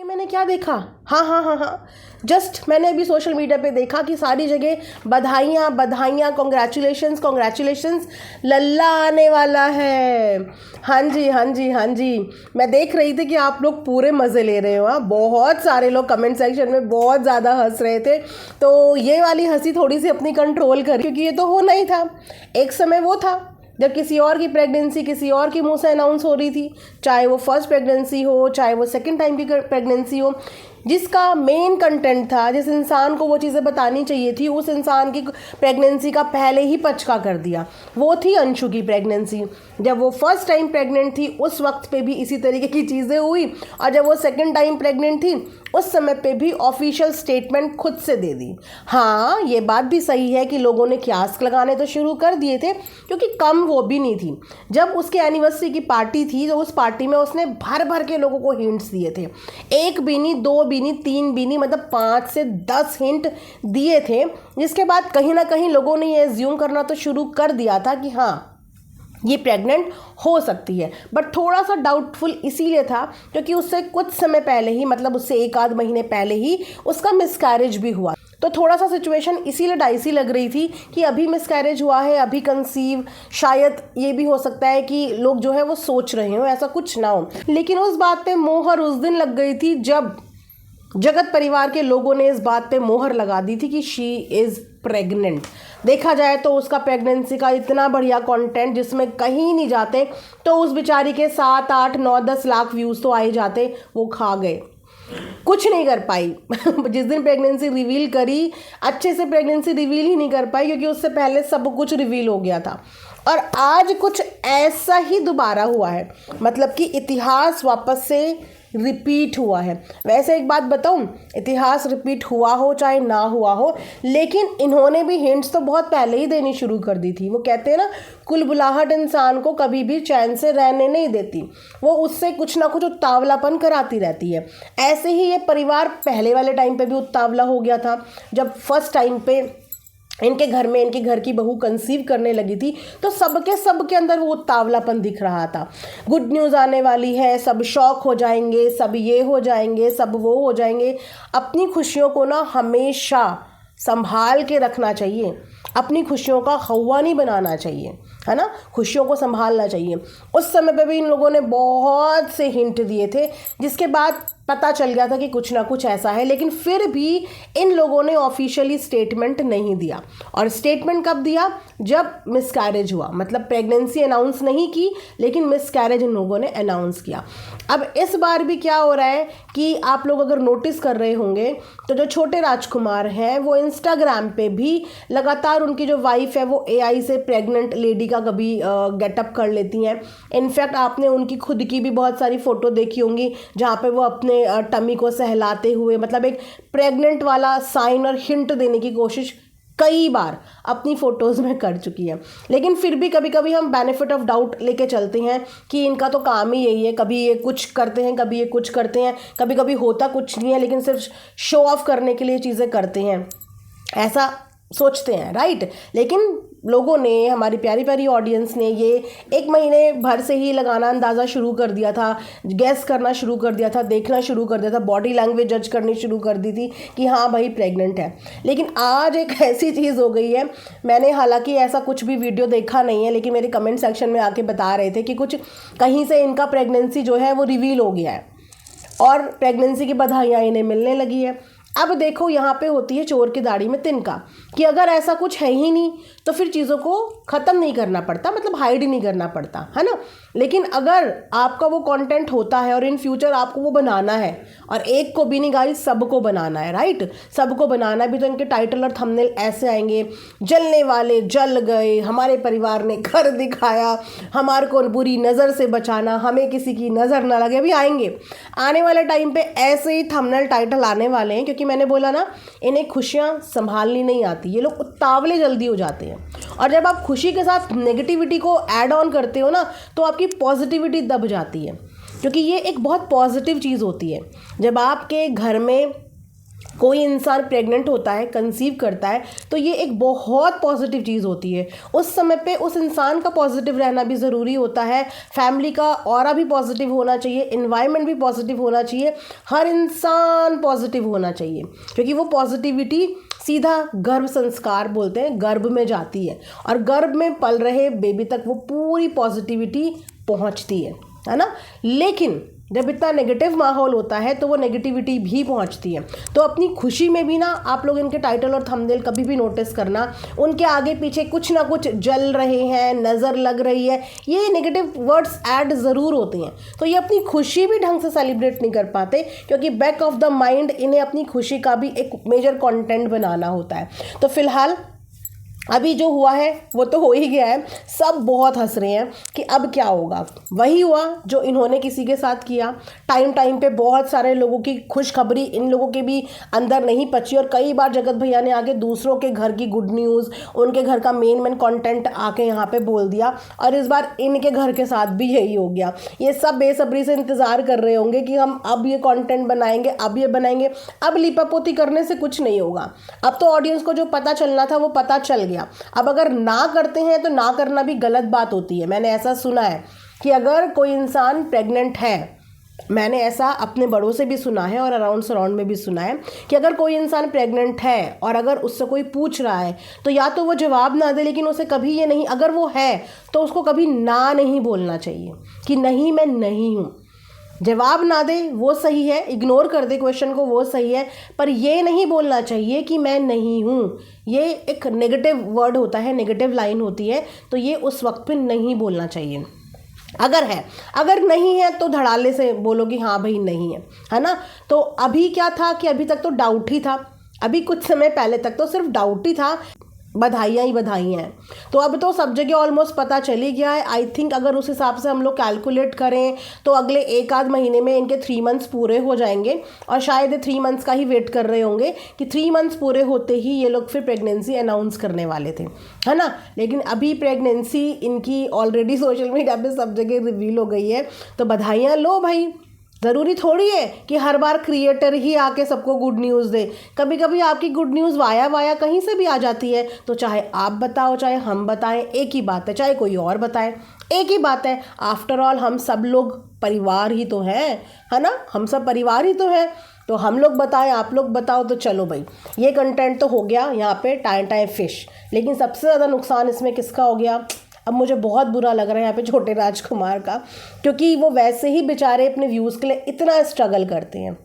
ये मैंने क्या देखा, हाँ हाँ हाँ हाँ, जस्ट मैंने अभी सोशल मीडिया पे देखा कि सारी जगह बधाइयाँ बधाइयाँ, कॉन्ग्रेचुलेशंस कॉन्ग्रेचुलेशंस, लल्ला आने वाला है। हाँ जी हाँ जी हाँ जी, मैं देख रही थी कि आप लोग पूरे मज़े ले रहे हो। हाँ, बहुत सारे लोग कमेंट सेक्शन में बहुत ज़्यादा हंस रहे थे, तो ये वाली हंसी थोड़ी सी अपनी कंट्रोल कर, क्योंकि ये तो होना ही था। एक समय वो था जब किसी और की प्रेगनेंसी किसी और के मुंह से अनाउंस हो रही थी, चाहे वो फर्स्ट प्रेगनेंसी हो चाहे वो सेकंड टाइम की प्रेगनेंसी हो, जिसका मेन कंटेंट था, जिस इंसान को वो चीज़ें बतानी चाहिए थी, उस इंसान की प्रेगनेंसी का पहले ही पचका कर दिया। वो थी अंशु की प्रेगनेंसी। जब वो फर्स्ट टाइम प्रेग्नेंट थी उस वक्त पे भी इसी तरीके की चीज़ें हुई, और जब वो सेकंड टाइम प्रेग्नेंट थी उस समय पे भी ऑफिशियल स्टेटमेंट खुद से दे दी। हाँ, ये बात भी सही है कि लोगों ने कियास्क लगाने तो शुरू कर दिए थे, क्योंकि कम वो भी नहीं थी। जब उसके एनिवर्सरी की पार्टी थी तो उस पार्टी में उसने भर भर के लोगों को हिंट्स दिए थे। एक भी नहीं, दो भी नहीं, तीन भी नहीं, मतलब 5 से 10 हिंट दिए थे, जिसके बाद कहीं ना कहीं लोगों ने ये एज्यूम करना तो शुरू कर दिया था कि हाँ, ये प्रेग्नेंट हो सकती है। बट थोड़ा सा डाउटफुल इसीलिए था क्योंकि उससे कुछ समय पहले ही, मतलब उससे 1 आध महीने पहले ही उसका मिसकैरेज भी हुआ, तो थोड़ा सा सिचुएशन इसीलिए डाइसी लग रही थी कि अभी मिसकैरेज हुआ है, अभी कंसीव, शायद ये भी हो सकता है कि लोग जो है वो सोच रहे हो ऐसा कुछ ना हो। लेकिन उस बात पे मोहर उस दिन लग गई थी जब जगत परिवार के लोगों ने इस बात पे मोहर लगा दी थी कि शी इज़ प्रेग्नेंट। देखा जाए तो उसका प्रेगनेंसी का इतना बढ़िया कंटेंट जिसमें कहीं नहीं जाते, तो उस बेचारी के 7 8 9 10 लाख व्यूज़ तो आ ही जाते, वो खा गए, कुछ नहीं कर पाई। जिस दिन प्रेगनेंसी रिवील करी, अच्छे से प्रेगनेंसी रिवील ही नहीं कर पाई, क्योंकि उससे पहले सब कुछ रिवील हो गया था। और आज कुछ ऐसा ही दोबारा हुआ है, मतलब कि इतिहास वापस से रिपीट हुआ है। वैसे एक बात बताऊं, इतिहास रिपीट हुआ हो चाहे ना हुआ हो, लेकिन इन्होंने भी हिंट्स तो बहुत पहले ही देनी शुरू कर दी थी। वो कहते हैं ना, कुलबुलाहट इंसान को कभी भी चैन से रहने नहीं देती, वो उससे कुछ ना कुछ उतावलापन कराती रहती है। ऐसे ही ये परिवार पहले वाले टाइम पे भी उतावला हो गया था। जब फर्स्ट टाइम पे इनके घर में इनके घर की बहू कंसीव करने लगी थी, तो सबके अंदर वो उतावलापन दिख रहा था। गुड न्यूज़ आने वाली है, सब शॉक हो जाएंगे, सब ये हो जाएंगे, सब वो हो जाएंगे। अपनी खुशियों को ना हमेशा संभाल के रखना चाहिए, अपनी खुशियों का हवा नहीं बनाना चाहिए, है ना, खुशियों को संभालना चाहिए। उस समय पे भी इन लोगों ने बहुत से हिंट दिए थे, जिसके बाद पता चल गया था कि कुछ ना कुछ ऐसा है, लेकिन फिर भी इन लोगों ने ऑफिशियली स्टेटमेंट नहीं दिया। और स्टेटमेंट कब दिया? जब मिसकैरेज हुआ, मतलब प्रेगनेंसी अनाउंस नहीं की, लेकिन मिसकैरेज इन लोगों ने अनाउंस किया। अब इस बार भी क्या हो रहा है कि आप लोग अगर नोटिस कर रहे होंगे तो जो छोटे राजकुमार हैं वो इंस्टाग्राम पे भी लगातार, उनकी जो वाइफ है वो AI से प्रेग्नेंट लेडी का कभी गेटअप कर लेती हैं। इनफैक्ट आपने उनकी खुद की भी बहुत सारी फ़ोटो देखी होंगी जहाँ पे वो अपने टमी को सहलाते हुए, मतलब एक प्रेग्नेंट वाला साइन और हिंट देने की कोशिश कई बार अपनी फ़ोटोज़ में कर चुकी है। लेकिन फिर भी कभी कभी हम बेनिफिट ऑफ डाउट लेके चलते हैं कि इनका तो काम ही यही है, कभी ये कुछ करते हैं, कभी ये कुछ करते हैं, कभी कभी होता कुछ नहीं है, लेकिन सिर्फ शो ऑफ करने के लिए चीज़ें करते हैं, ऐसा सोचते हैं, राइट। लेकिन लोगों ने, हमारी प्यारी प्यारी ऑडियंस ने ये 1 महीने भर से ही लगाना अंदाज़ा शुरू कर दिया था, गैस करना शुरू कर दिया था, देखना शुरू कर दिया था, बॉडी लैंग्वेज जज करनी शुरू कर दी थी कि हाँ भाई प्रेग्नेंट है। लेकिन आज एक ऐसी चीज़ हो गई है, मैंने हालांकि ऐसा कुछ भी वीडियो देखा नहीं है, लेकिन मेरे कमेंट सेक्शन में आके बता रहे थे कि कुछ कहीं से इनका प्रेगनेंसी जो है वो रिवील हो गया है और प्रेगनेंसी की बधाइयाँ इन्हें मिलने लगी है। अब देखो, यहाँ पे होती है चोर की दाढ़ी में तिनका, कि अगर ऐसा कुछ है ही नहीं तो फिर चीज़ों को ख़त्म नहीं करना पड़ता, मतलब हाइड ही नहीं करना पड़ता, है ना। लेकिन अगर आपका वो कंटेंट होता है और इन फ्यूचर आपको वो बनाना है, और एक को भी नहीं गाइस, सबको बनाना है, राइट, सबको बनाना भी, तो इनके टाइटल और थंबनेल ऐसे आएंगे, जलने वाले जल गए, हमारे परिवार ने घर दिखाया, हमारे को बुरी नज़र से बचाना, हमें किसी की नज़र ना लगे, अभी आएंगे। आने वाले टाइम पे ऐसे ही थंबनेल टाइटल आने वाले हैं, क्योंकि मैंने बोला ना, इन्हें खुशियाँ संभालनी नहीं आती, ये लोग उतावले जल्दी हो जाते हैं। और जब आप खुशी के साथ नेगेटिविटी को ऐड ऑन करते हो ना, तो आपकी पॉजिटिविटी दब जाती है, क्योंकि ये एक बहुत पॉजिटिव चीज़ होती है। जब आपके घर में कोई इंसान प्रेग्नेंट होता है, कंसीव करता है, तो ये एक बहुत पॉजिटिव चीज़ होती है। उस समय पे उस इंसान का पॉजिटिव रहना भी ज़रूरी होता है, फैमिली का ऑरा भी पॉजिटिव होना चाहिए, इन्वायरमेंट भी पॉजिटिव होना चाहिए, हर इंसान पॉजिटिव होना चाहिए, क्योंकि वो पॉजिटिविटी सीधा गर्भ संस्कार बोलते हैं, गर्भ में जाती है और गर्भ में पल रहे बेबी तक वो पूरी पॉजिटिविटी पहुंचती है ना। लेकिन जब इतना नेगेटिव माहौल होता है तो वो नेगेटिविटी भी पहुंचती है। तो अपनी खुशी में भी ना आप लोग इनके टाइटल और थंबनेल कभी भी नोटिस करना, उनके आगे पीछे कुछ ना कुछ जल रहे हैं, नज़र लग रही है, ये नेगेटिव वर्ड्स ऐड ज़रूर होते हैं। तो ये अपनी खुशी भी ढंग से सेलिब्रेट नहीं कर पाते, क्योंकि बैक ऑफ द माइंड इन्हें अपनी खुशी का भी एक मेजर कंटेंट बनाना होता है। तो फिलहाल अभी जो हुआ है वो तो हो ही गया है, सब बहुत हंस रहे हैं कि अब क्या होगा। वही हुआ जो इन्होंने किसी के साथ किया। टाइम टाइम पे बहुत सारे लोगों की खुशखबरी इन लोगों के भी अंदर नहीं पची, और कई बार जगत भैया ने आके दूसरों के घर की गुड न्यूज़, उनके घर का मेन कंटेंट आके यहाँ पे बोल दिया, और इस बार इनके घर के साथ भी यही हो गया। ये सब बेसब्री से इंतज़ार कर रहे होंगे कि हम अब ये कॉन्टेंट बनाएंगे, अब ये बनाएंगे। अब लिपापोती करने से कुछ नहीं होगा, अब तो ऑडियंस को जो पता चलना था वो पता चल गया। अब अगर ना करते हैं तो ना करना भी गलत बात होती है। मैंने ऐसा सुना है कि अगर कोई इंसान प्रेग्नेंट है, मैंने ऐसा अपने बड़ों से भी सुना है और अराउंड सराउंड में भी सुना है कि अगर कोई इंसान प्रेग्नेंट है और अगर उससे कोई पूछ रहा है तो या तो वो जवाब ना दे, लेकिन उसे कभी ये नहीं, अगर वो है तो उसको कभी ना नहीं बोलना चाहिए कि नहीं मैं नहीं हूँ। जवाब ना दे वो सही है, इग्नोर कर दे क्वेश्चन को वो सही है, पर ये नहीं बोलना चाहिए कि मैं नहीं हूँ। ये एक नेगेटिव वर्ड होता है, नेगेटिव लाइन होती है, तो ये उस वक्त पे नहीं बोलना चाहिए। अगर है, अगर नहीं है तो धड़ाले से बोलो कि हाँ भाई नहीं है ना। तो अभी क्या था कि अभी तक तो डाउट ही था, अभी कुछ समय पहले तक तो सिर्फ डाउट ही था, बधाइयाँ ही बधाइयाँ हैं। तो अब तो सब जगह ऑलमोस्ट पता चल ही गया है। आई थिंक अगर उस हिसाब से हम लोग कैलकुलेट करें तो अगले एक आध महीने में इनके 3 मंथ्स पूरे हो जाएंगे, और शायद 3 मंथ्स का ही वेट कर रहे होंगे कि 3 मंथ्स पूरे होते ही ये लोग फिर प्रेगनेंसी अनाउंस करने वाले थे, है ना। लेकिन अभी प्रेगनेंसी इनकी ऑलरेडी सोशल मीडिया पर सब जगह रिवील हो गई है, तो बधाइयाँ लो भाई। ज़रूरी थोड़ी है कि हर बार क्रिएटर ही आके सबको गुड न्यूज़ दे, कभी कभी आपकी गुड न्यूज़ वाया कहीं से भी आ जाती है। तो चाहे आप बताओ चाहे हम बताएं, एक ही बात है, चाहे कोई और बताए एक ही बात है। आफ्टर ऑल हम सब लोग परिवार ही तो हैं, है ना, हम सब परिवार ही तो हैं। तो हम लोग बताएं, आप लोग बताओ, तो चलो भाई ये कंटेंट तो हो गया यहाँ पे टाइम फिश। लेकिन सबसे ज़्यादा नुकसान इसमें किसका हो गया, अब मुझे बहुत बुरा लग रहा है यहाँ पे छोटे राजकुमार का, क्योंकि वो वैसे ही बेचारे अपने व्यूज़ के लिए इतना स्ट्रगल करते हैं।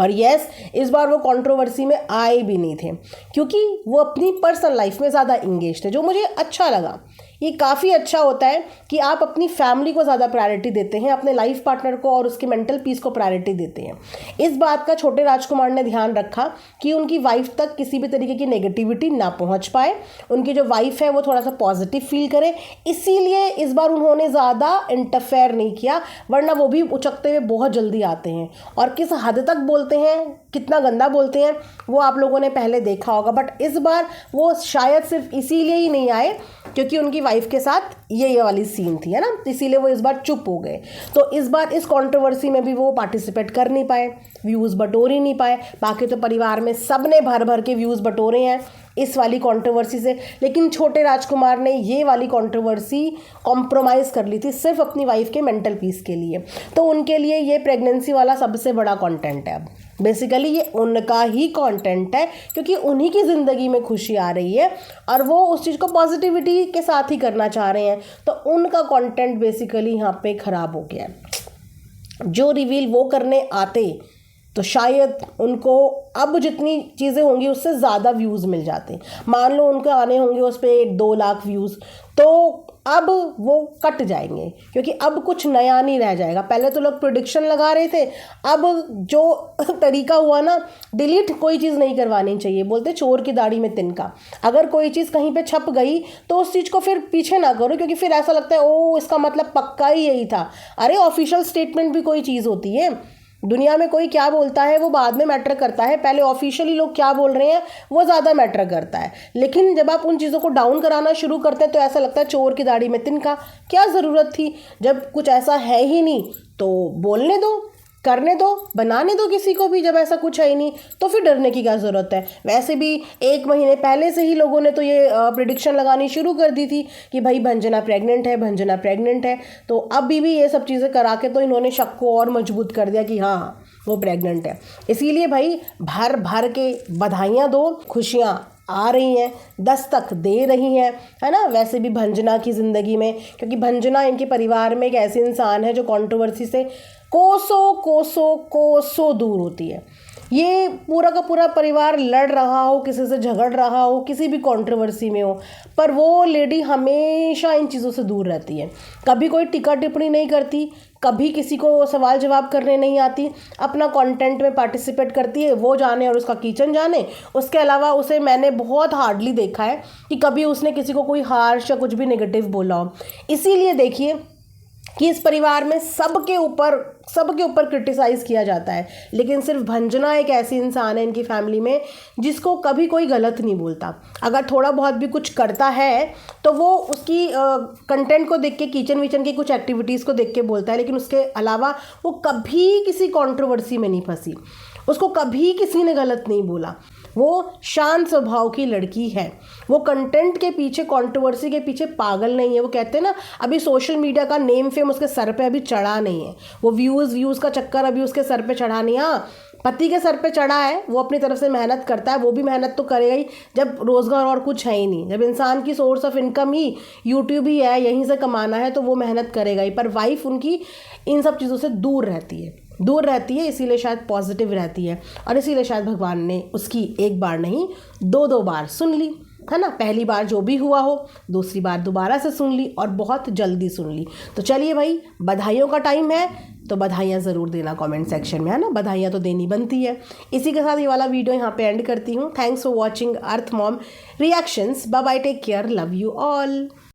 और यस, इस बार वो कंट्रोवर्सी में आए भी नहीं थे, क्योंकि वो अपनी पर्सनल लाइफ में ज़्यादा इंगेज थे, जो मुझे अच्छा लगा। ये काफ़ी अच्छा होता है कि आप अपनी फैमिली को ज़्यादा प्रायोरिटी देते हैं, अपने लाइफ पार्टनर को और उसकी मेंटल पीस को प्रायोरिटी देते हैं। इस बात का छोटे राजकुमार ने ध्यान रखा कि उनकी वाइफ तक किसी भी तरीके की नेगेटिविटी ना पहुंच पाए, उनकी जो वाइफ है वो थोड़ा सा पॉजिटिव फील करे। इसीलिए इस बार उन्होंने ज़्यादा इंटरफेयर नहीं किया, वरना वो भी उचकते हुए बहुत जल्दी आते हैं, और किस हद तक बोलते हैं, कितना गंदा बोलते हैं वो आप लोगों ने पहले देखा होगा। बट इस बार वो शायद सिर्फ इसीलिए ही नहीं आए क्योंकि उनकी वाइफ के साथ ये वाली सीन थी, है ना, इसीलिए वो इस बार चुप हो गए। तो इस बार इस कंट्रोवर्सी में भी वो पार्टिसिपेट कर नहीं पाए, व्यूज़ बटोर ही नहीं पाए। बाकी तो परिवार में सब ने भर भर के व्यूज़ बटोरे हैं इस वाली कंट्रोवर्सी से, लेकिन छोटे राजकुमार ने ये वाली कंट्रोवर्सी कॉम्प्रोमाइज़ कर ली थी सिर्फ अपनी वाइफ के मेंटल पीस के लिए। तो उनके लिए ये प्रेगनेंसी वाला सबसे बड़ा कंटेंट है। अब बेसिकली ये उनका ही कंटेंट है, क्योंकि उन्हीं की ज़िंदगी में खुशी आ रही है और वो उस चीज़ को पॉजिटिविटी के साथ ही करना चाह रहे हैं। तो उनका कंटेंट बेसिकली यहाँ पे ख़राब हो गया है। जो रिवील वो करने आते तो शायद उनको अब जितनी चीज़ें होंगी उससे ज़्यादा व्यूज़ मिल जाते। मान लो उनके आने होंगे उस पर 2 लाख व्यूज़, तो अब वो कट जाएंगे, क्योंकि अब कुछ नया नहीं रह जाएगा। पहले तो लोग प्रेडिक्शन लगा रहे थे, अब जो तरीका हुआ ना, डिलीट कोई चीज़ नहीं करवानी चाहिए, बोलते चोर की दाढ़ी में तिनका। अगर कोई चीज़ कहीं पे छप गई तो उस चीज़ को फिर पीछे ना करो, क्योंकि फिर ऐसा लगता है ओ इसका मतलब पक्का ही यही था। अरे ऑफिशियल स्टेटमेंट भी कोई चीज़ होती है, दुनिया में कोई क्या बोलता है वो बाद में मैटर करता है, पहले ऑफिशियली लोग क्या बोल रहे हैं वो ज़्यादा मैटर करता है। लेकिन जब आप उन चीज़ों को डाउन कराना शुरू करते हैं तो ऐसा लगता है चोर की दाढ़ी में तिनका, क्या ज़रूरत थी, जब कुछ ऐसा है ही नहीं तो बोलने दो, करने दो, बनाने दो किसी को भी, जब ऐसा कुछ है ही नहीं तो फिर डरने की क्या ज़रूरत है। वैसे भी 1 महीने पहले से ही लोगों ने तो ये प्रिडिक्शन लगानी शुरू कर दी थी कि भाई भंजना प्रेग्नेंट है, भंजना प्रेग्नेंट है। तो अभी भी ये सब चीज़ें करा के तो इन्होंने शक को और मजबूत कर दिया कि हाँ वो प्रेग्नेंट है। इसीलिए भाई भर भर के बधाइयाँ दो, खुशियाँ आ रही हैं, दस्तक दे रही हैं, है ना। वैसे भी भंजना की ज़िंदगी में, क्योंकि भंजना इनके परिवार में एक ऐसे इंसान है जो कंट्रोवर्सी से कोसों कोसों कोसों दूर होती है। ये पूरा का पूरा परिवार लड़ रहा हो, किसी से झगड़ रहा हो, किसी भी कंट्रोवर्सी में हो, पर वो लेडी हमेशा इन चीज़ों से दूर रहती है। कभी कोई टिक्का टिप्पणी नहीं करती, कभी किसी को सवाल जवाब करने नहीं आती, अपना कंटेंट में पार्टिसिपेट करती है, वो जाने और उसका किचन जाने। उसके अलावा उसे मैंने बहुत हार्डली देखा है कि कभी उसने किसी को कोई हार्श या कुछ भी नेगेटिव बोला हो। इसीलिए देखिए कि इस परिवार में सबके ऊपर क्रिटिसाइज़ किया जाता है, लेकिन सिर्फ भंजना एक ऐसी इंसान है इनकी फैमिली में जिसको कभी कोई गलत नहीं बोलता। अगर थोड़ा बहुत भी कुछ करता है तो वो उसकी कंटेंट को देख के, किचन विचन की कुछ एक्टिविटीज़ को देख के बोलता है, लेकिन उसके अलावा वो कभी किसी कंट्रोवर्सी में नहीं फंसी, उसको कभी किसी ने गलत नहीं बोला। वो शांत स्वभाव की लड़की है, वो कंटेंट के पीछे, कंट्रोवर्सी के पीछे पागल नहीं है। वो कहते हैं ना, अभी सोशल मीडिया का नेम फेम उसके सर पे अभी चढ़ा नहीं है, वो व्यूज़ का चक्कर अभी उसके सर पे चढ़ा नहीं। हाँ, पति के सर पे चढ़ा है, वो अपनी तरफ से मेहनत करता है, वो भी मेहनत तो करेगा ही जब रोज़गार और कुछ है ही नहीं। जब इंसान की सोर्स ऑफ इनकम ही यूट्यूब ही है, यहीं से कमाना है, तो वो मेहनत करेगा ही। पर वाइफ उनकी इन सब चीज़ों से दूर रहती है, इसीलिए शायद पॉजिटिव रहती है, और इसीलिए शायद भगवान ने उसकी 1 बार नहीं 2 बार सुन ली, है ना। पहली बार जो भी हुआ हो, दूसरी बार दोबारा से सुन ली, और बहुत जल्दी सुन ली। तो चलिए भाई, बधाइयों का टाइम है तो बधाइयाँ ज़रूर देना कमेंट सेक्शन में, है ना। बधाइयाँ तो देनी बनती है। इसी के साथ ये वाला वीडियो यहाँ पे एंड करती हूँ। Thanks for watching Earth Mom reactions. Bye bye, take care, love you all.